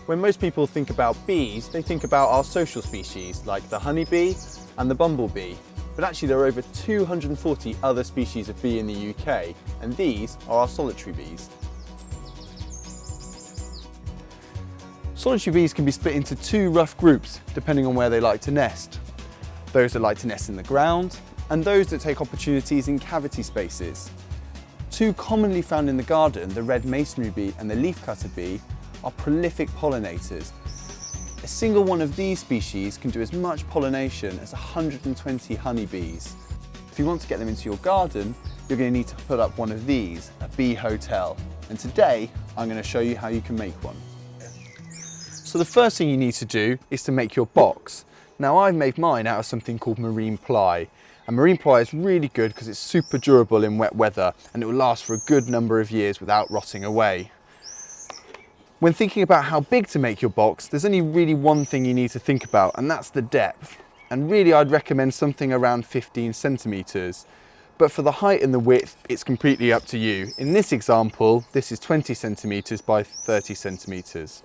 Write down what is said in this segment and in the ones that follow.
When most people think about bees, they think about our social species like the honeybee and the bumblebee. But actually there are over 240 other species of bee in the UK, and these are our solitary bees. Solitary bees can be split into two rough groups depending on where they like to nest. Those that like to nest in the ground, and those that take opportunities in cavity spaces. Two commonly found in the garden, the red masonry bee and the leafcutter bee, are prolific pollinators. A single one of these species can do as much pollination as 120 honeybees. If you want to get them into your garden, you're going to need to put up one of these, a bee hotel. And today, I'm going to show you how you can make one. So the first thing you need to do is to make your box. Now I've made mine out of something called marine ply. And marine ply is really good because it's super durable in wet weather and it will last for a good number of years without rotting away. When thinking about how big to make your box, there's only really one thing you need to think about, and that's the depth. And really I'd recommend something around 15 centimetres. But for the height and the width, it's completely up to you. In this example, this is 20 centimetres by 30 centimetres.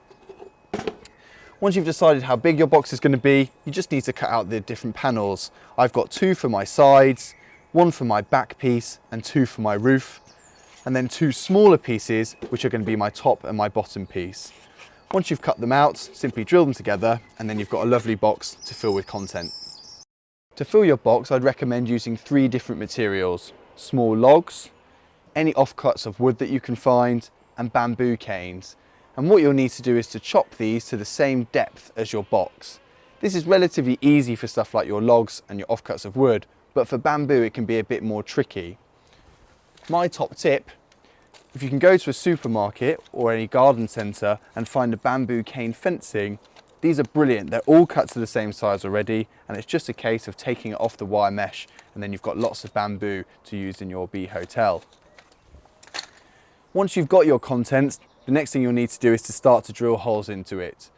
Once you've decided how big your box is going to be, you just need to cut out the different panels. I've got 2 for my sides, 1 for my back piece and 2 for my roof, and then 2 smaller pieces which are going to be my top and my bottom piece. Once you've cut them out, simply drill them together and then you've got a lovely box to fill with content. To fill your box, I'd recommend using 3 different materials: small logs, any offcuts of wood that you can find, and bamboo canes. And what you'll need to do is to chop these to the same depth as your box. This is relatively easy for stuff like your logs and your offcuts of wood, but for bamboo it can be a bit more tricky. My top tip: if you can go to a supermarket or any garden centre and find a bamboo cane fencing, these are brilliant. They're all cut to the same size already, and it's just a case of taking it off the wire mesh, and then you've got lots of bamboo to use in your bee hotel. Once you've got your contents, the next thing you'll need to do is to start to drill holes into it.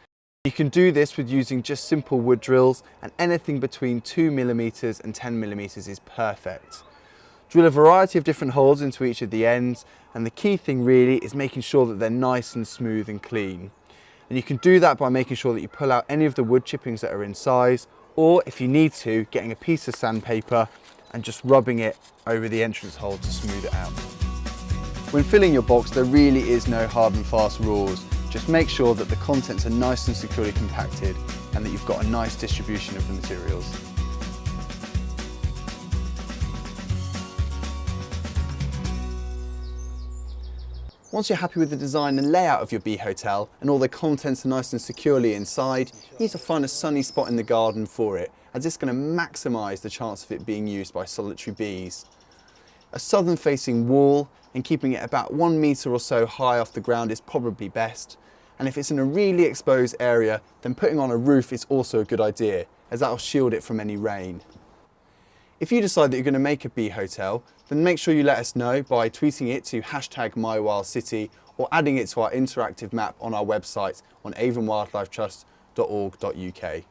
You can do this with using just simple wood drills, and anything between 2mm and 10mm is perfect. Drill a variety of different holes into each of the ends, and the key thing really is making sure that they're nice and smooth and clean. And you can do that by making sure that you pull out any of the wood chippings that are in size, or if you need to, getting a piece of sandpaper and just rubbing it over the entrance hole to smooth it out. When filling your box, there really is no hard and fast rules. Just make sure that the contents are nice and securely compacted and that you've got a nice distribution of the materials. Once you're happy with the design and layout of your bee hotel and all the contents are nice and securely inside, you need to find a sunny spot in the garden for it, as it's going to maximise the chance of it being used by solitary bees. A southern facing wall and keeping it about 1 metre or so high off the ground is probably best. And if it's in a really exposed area, then putting on a roof is also a good idea, as that will shield it from any rain. If you decide that you're going to make a bee hotel, then make sure you let us know by tweeting it to #MyWildCity or adding it to our interactive map on our website on avonwildlifetrust.org.uk.